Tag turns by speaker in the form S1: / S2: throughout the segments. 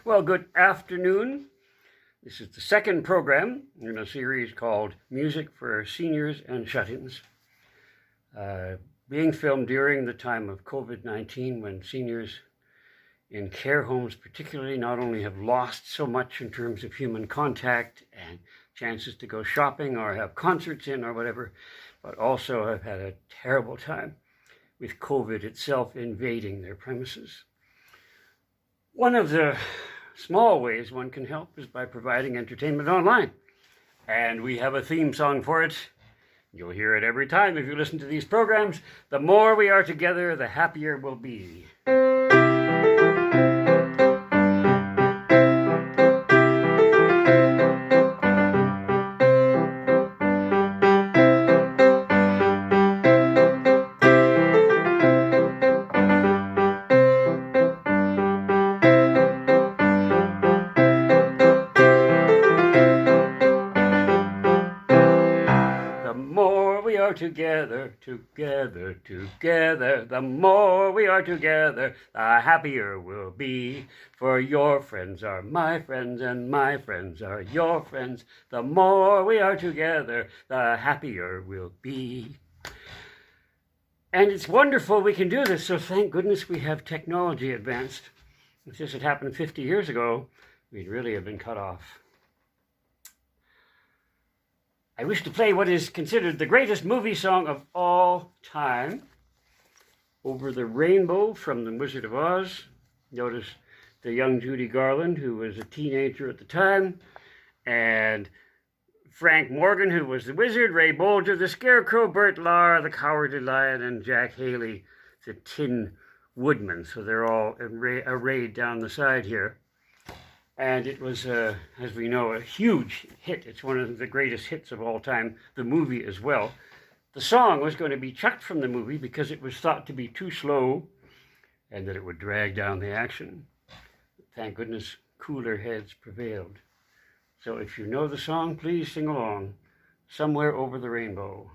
S1: Well, good afternoon. This is the second program in a series called Music for Seniors and Shut-ins, being filmed during the time of COVID-19 when seniors in care homes particularly not only have lost so much in terms of human contact and chances to go shopping or have concerts in or whatever, but also have had a terrible time with COVID itself invading their premises. One of the small ways one can help is by providing entertainment online. And we have a theme song for it. You'll hear it every time if you listen to these programs. The more we are together, the happier we'll be. Together, the more we are together, the happier we'll be. For your friends are my friends, and my friends are your friends. The more we are together, the happier we'll be. And it's wonderful we can do this, so thank goodness we have technology advanced. If this had happened 50 years ago, we'd really have been cut off. I wish to play what is considered the greatest movie song of all time, Over the Rainbow from The Wizard of Oz. Notice the young Judy Garland, who was a teenager at the time, and Frank Morgan, who was the wizard, Ray Bolger, the Scarecrow, Bert Lahr, the Cowardly Lion, and Jack Haley, the Tin Woodman. So they're all arrayed down the side here. And it was, as we know, a huge hit. It's one of the greatest hits of all time, the movie as well. The song was going to be chucked from the movie because it was thought to be too slow and that it would drag down the action. Thank goodness cooler heads prevailed. So if you know the song, please sing along. Somewhere Over the Rainbow.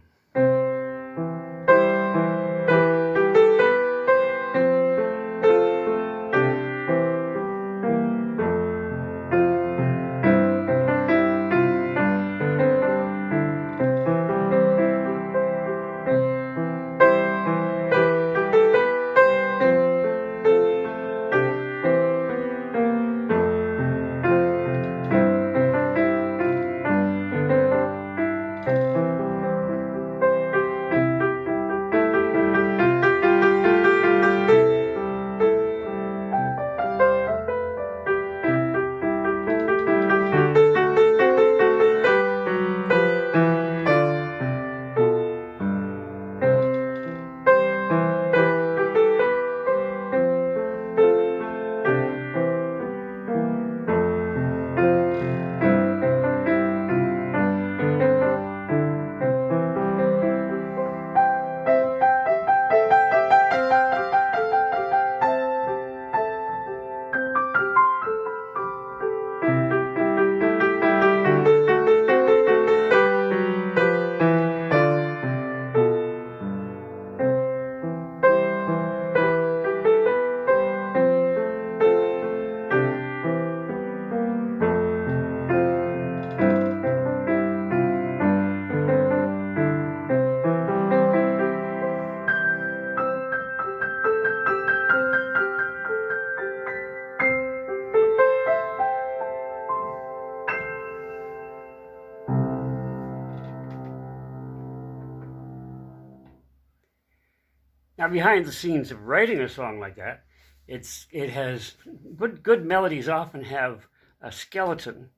S1: Now, behind the scenes of writing a song like that, it has good melodies often have a skeleton,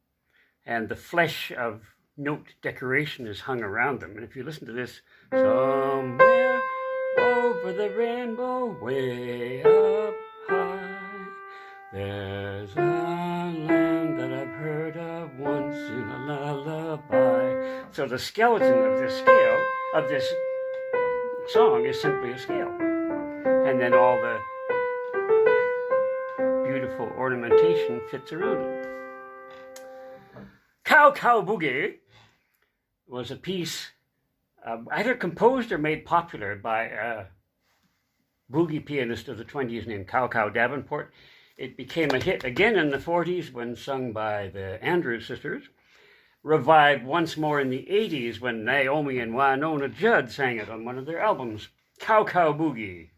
S1: and the flesh of note decoration is hung around them. And if you listen to this, somewhere over the rainbow, way up high, there's a land that I've heard of once in a lullaby. So the skeleton of this scale, of this song, is simply a scale. And then all the beautiful ornamentation fits around it. Cow Cow Boogie was a piece either composed or made popular by a boogie pianist of the 20s named Cow Cow Davenport. It became a hit again in the 40s when sung by the Andrews Sisters, revived once more in the 80s when Naomi and Wynonna Judd sang it on one of their albums, Cow Cow Boogie.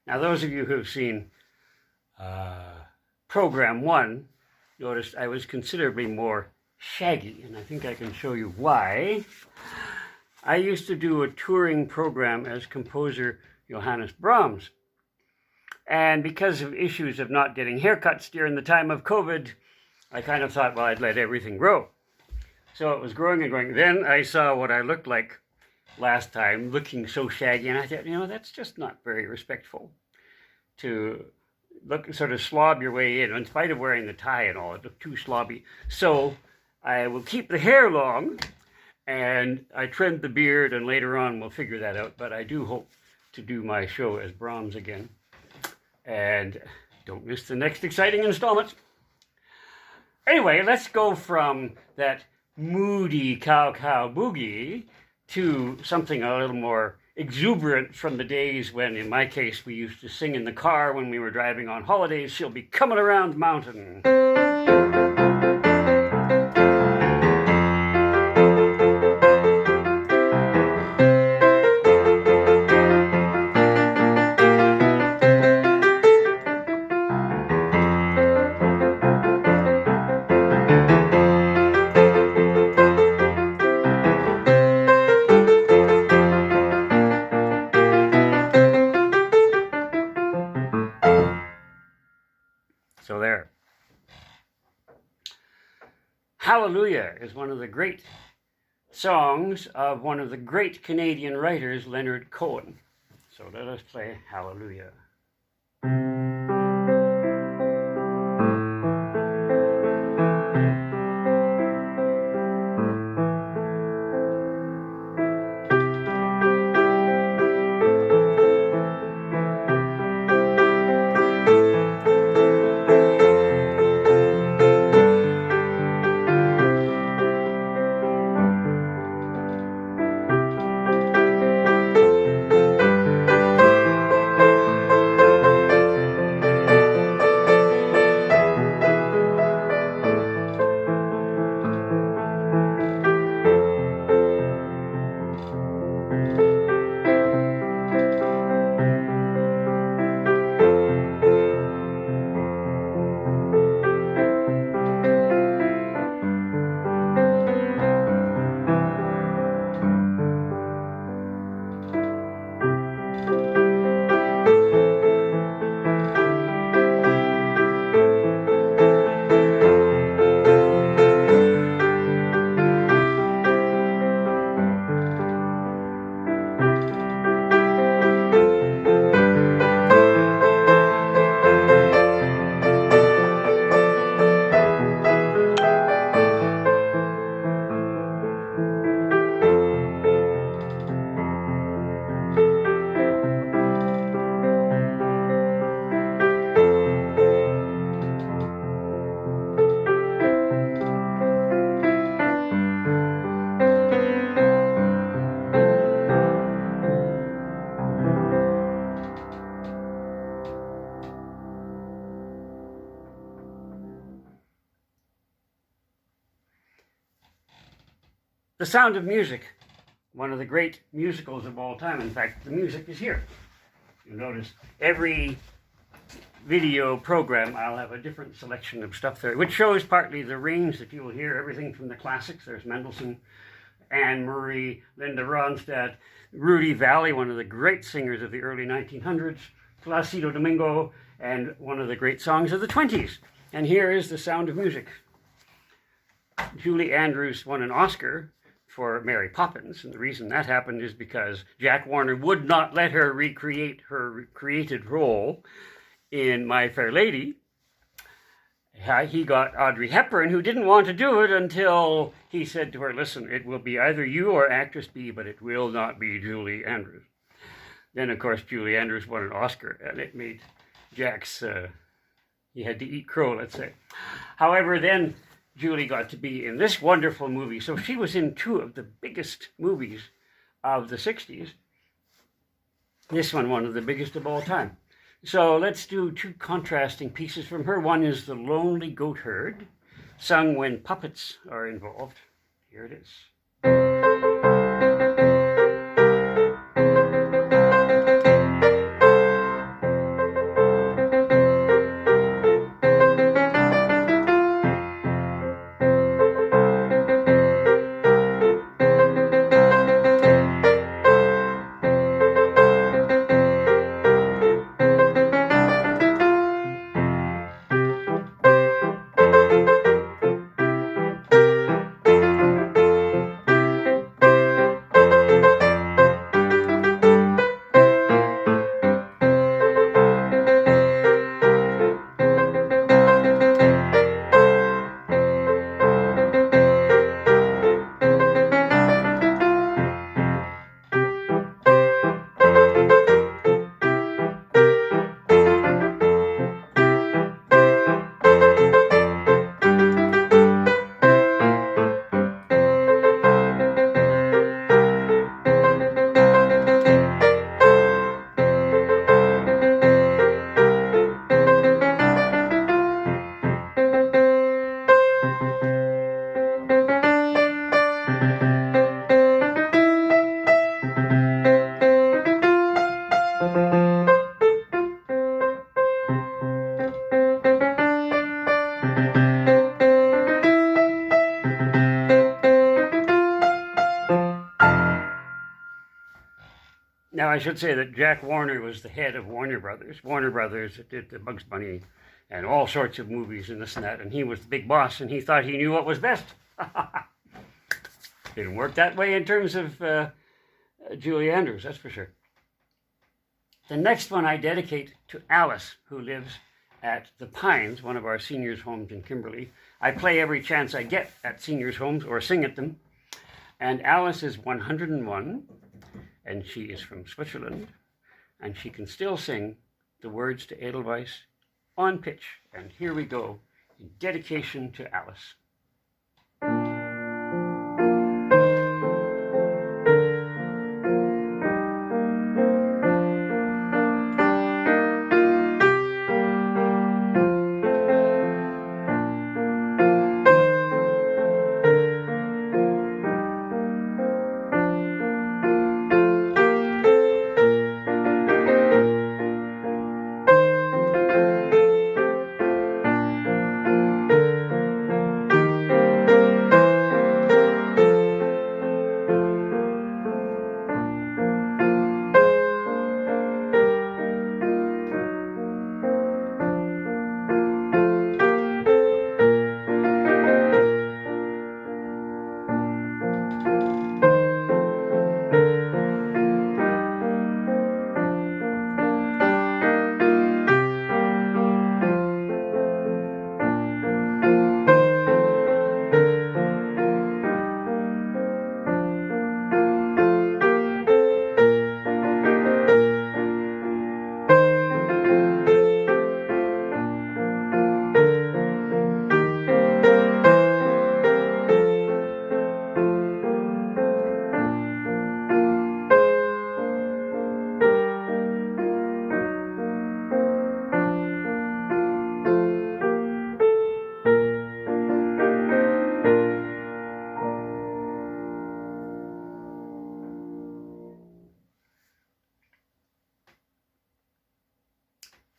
S1: Now, those of you who have seen Program 1 noticed I was considerably more shaggy, and I think I can show you why. I used to do a touring program as composer Johannes Brahms. And because of issues of not getting haircuts during the time of COVID, I kind of thought, well, I'd let everything grow. So it was growing and growing. Then I saw what I looked like last time, looking so shaggy, and I thought, that's just not very respectful to look, sort of slob your way in spite of wearing the tie and all. It looked too slobby. So I will keep the hair long, and I trimmed the beard, and later on we'll figure that out. But I do hope to do my show as Brahms again. And don't miss the next exciting installment. Anyway, let's go from that moody Cow Cow Boogie to something a little more exuberant from the days when, in my case, we used to sing in the car when we were driving on holidays. She'll be coming around mountain. So there. Hallelujah is one of the great songs of one of the great Canadian writers, Leonard Cohen. So let us play Hallelujah. The Sound of Music, one of the great musicals of all time. In fact, the music is here. You'll notice every video program, I'll have a different selection of stuff there, which shows partly the range that you will hear, everything from the classics. There's Mendelssohn, Anne Murray, Linda Ronstadt, Rudy Vallee, one of the great singers of the early 1900s, Placido Domingo, and one of the great songs of the 20s. And here is The Sound of Music. Julie Andrews won an Oscar for Mary Poppins, and the reason that happened is because Jack Warner would not let her recreate her created role in My Fair Lady. He got Audrey Hepburn, who didn't want to do it until he said to her, listen, it will be either you or actress B, but it will not be Julie Andrews. Then, of course, Julie Andrews won an Oscar, and it made Jack's, he had to eat crow, let's say. However, then Julie got to be in this wonderful movie. So she was in two of the biggest movies of the 60s. This one of the biggest of all time. So let's do two contrasting pieces from her. One is The Lonely Goat Herd, sung when puppets are involved. Here it is. Now, I should say that Jack Warner was the head of Warner Brothers. Warner Brothers did the Bugs Bunny and all sorts of movies and this and that, and he was the big boss, and he thought he knew what was best. Didn't work that way in terms of Julie Andrews, that's for sure. The next one I dedicate to Alice, who lives at the Pines, one of our seniors' homes in Kimberley. I play every chance I get at seniors' homes or sing at them. And Alice is 101, and she is from Switzerland, and she can still sing the words to Edelweiss on pitch. And here we go, in dedication to Alice.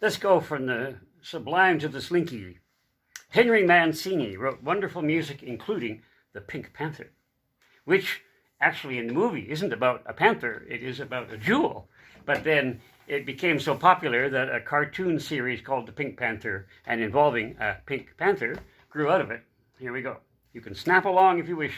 S1: Let's go from the sublime to the slinky. Henry Mancini wrote wonderful music, including The Pink Panther, which actually in the movie isn't about a panther, it is about a jewel. But then it became so popular that a cartoon series called The Pink Panther and involving a pink panther grew out of it. Here we go. You can snap along if you wish.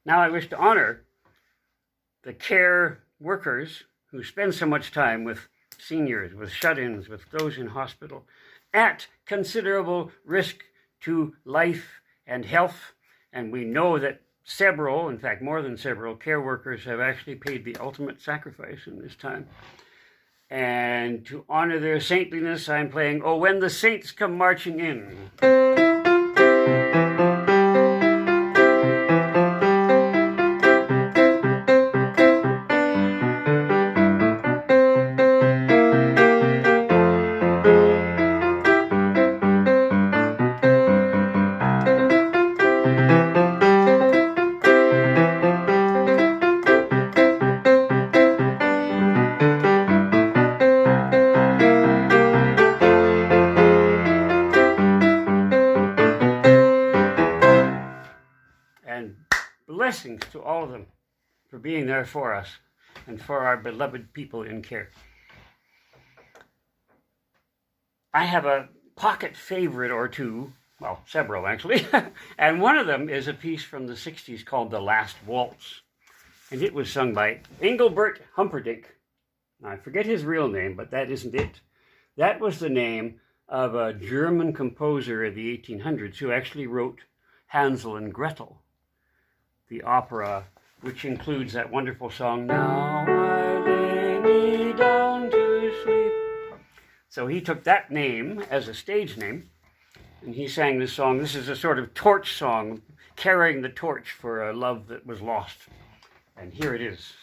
S1: Now I wish to honor the care workers who spend so much time with seniors, with shut-ins, with those in hospital, at considerable risk to life and health. And we know that several, in fact more than several, care workers have actually paid the ultimate sacrifice in this time. And to honor their saintliness, I'm playing "Oh, When the Saints Come Marching In." Blessings to all of them for being there for us and for our beloved people in care. I have a pocket favorite or two, well, several actually, and one of them is a piece from the 60s called The Last Waltz, and it was sung by Engelbert Humperdinck. Now, I forget his real name, but that isn't it. That was the name of a German composer of the 1800s who actually wrote Hansel and Gretel, the opera, which includes that wonderful song, "Now I lay me down to sleep." So he took that name as a stage name, and he sang this song. This is a sort of torch song, carrying the torch for a love that was lost. And here it is.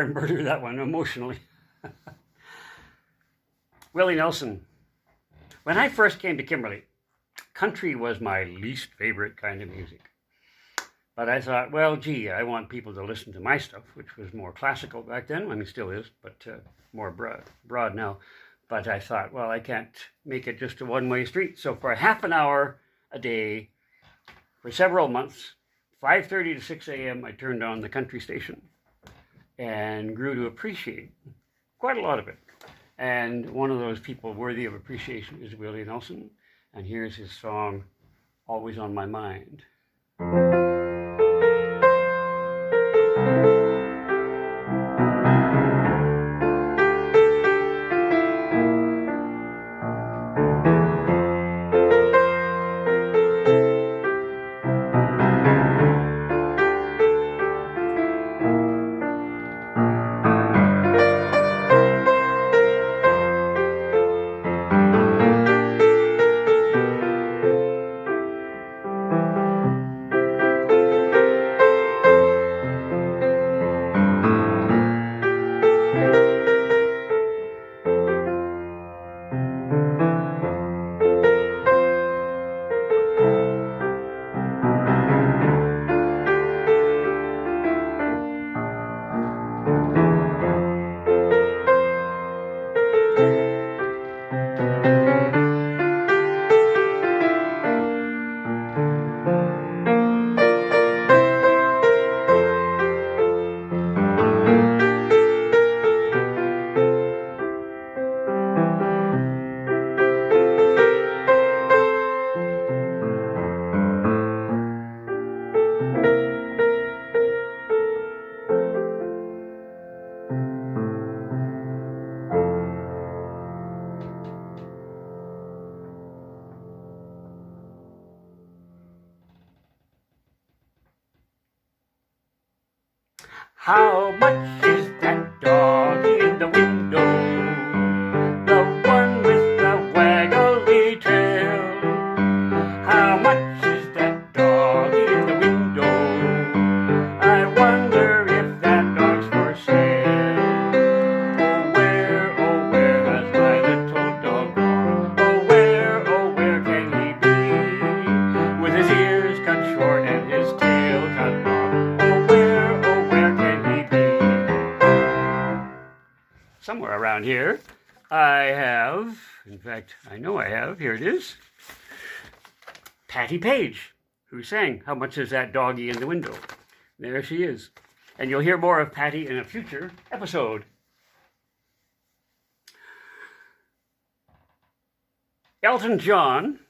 S1: car and murder that one emotionally. Willie Nelson. When I first came to Kimberley, country was my least favorite kind of music. But I thought, well, gee, I want people to listen to my stuff, which was more classical back then. I mean, still is, but more broad now. But I thought, well, I can't make it just a one-way street. So for half an hour a day, for several months, 5:30 to 6 a.m., I turned on the country station and grew to appreciate quite a lot of it. And one of those people worthy of appreciation is Willie Nelson. And here's his song, Always on My Mind. How much is that dog in the window? The one with the waggly tail. How much is that dog in the window? I wonder if that dog's for sale. Oh, where has my little dog gone? Oh, where can he be? With his ears cut short and his tail cut long. Oh, where can he be? Somewhere around here, I have, in fact, I know I have, here it is, Patti Page, who sang How Much Is That Doggy in the Window? There she is. And you'll hear more of Patti in a future episode. Elton John,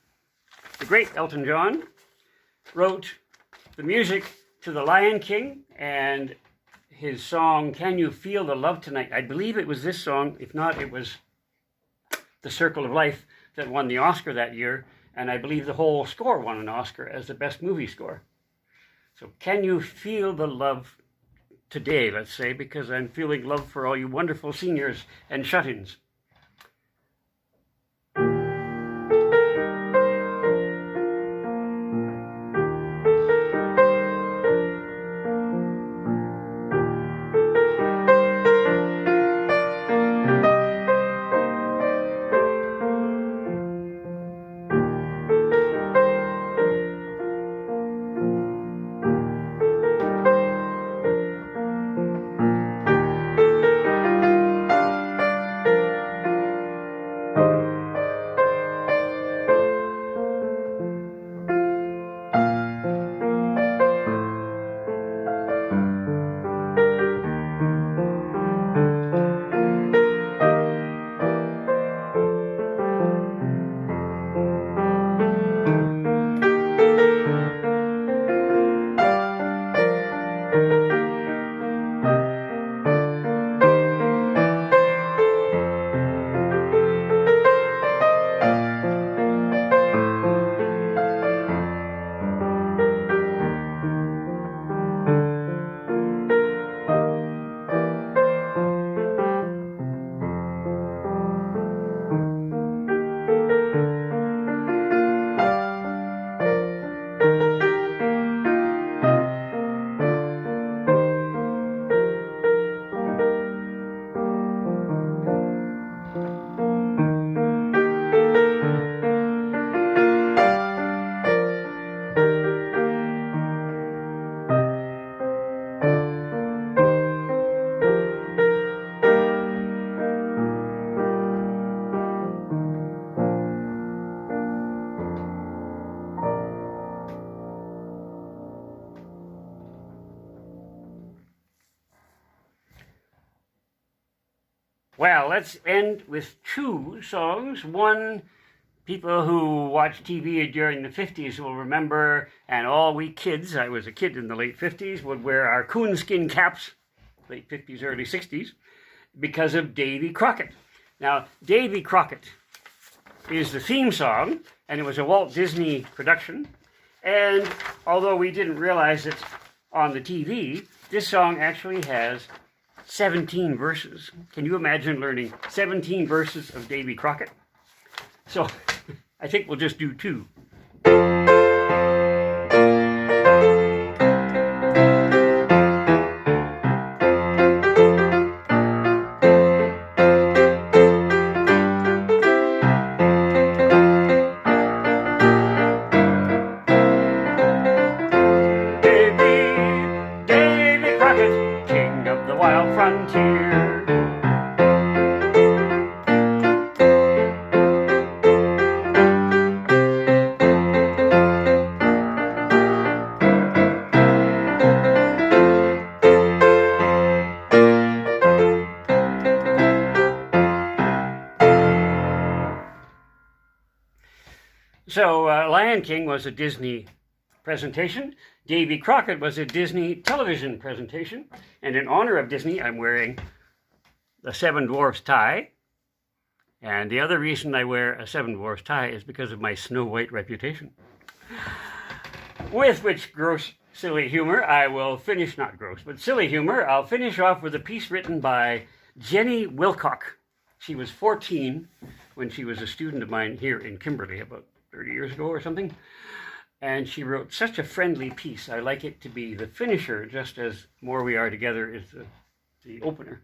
S1: the great Elton John, wrote the music to The Lion King and his song, Can You Feel the Love Tonight? I believe it was this song. If not, it was The Circle of Life that won the Oscar that year. And I believe the whole score won an Oscar as the best movie score. So can you feel the love today, let's say, because I'm feeling love for all you wonderful seniors and shut-ins. Well, let's end with two songs. One, people who watched TV during the 50s will remember, and all we kids, I was a kid in the late 50s, would wear our coonskin caps, late 50s, early 60s, because of Davy Crockett. Now, Davy Crockett is the theme song, and it was a Walt Disney production. And although we didn't realize it on the TV, this song actually has 17 verses. Can you imagine learning 17 verses of Davy Crockett? So I think we'll just do two. Davy Crockett, king of the wild frontier. So, Lion King was a Disney presentation. Davy Crockett was a Disney television presentation. And in honor of Disney, I'm wearing the Seven Dwarfs tie. And the other reason I wear a Seven Dwarfs tie is because of my Snow White reputation. With which gross, silly humor, I will finish, not gross, but silly humor, I'll finish off with a piece written by Jenny Wilcock. She was 14 when she was a student of mine here in Kimberley about 30 years ago or something. And she wrote such a friendly piece. I like it to be the finisher, just as More We Are Together is the opener.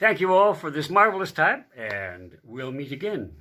S1: Thank you all for this marvelous time, and we'll meet again.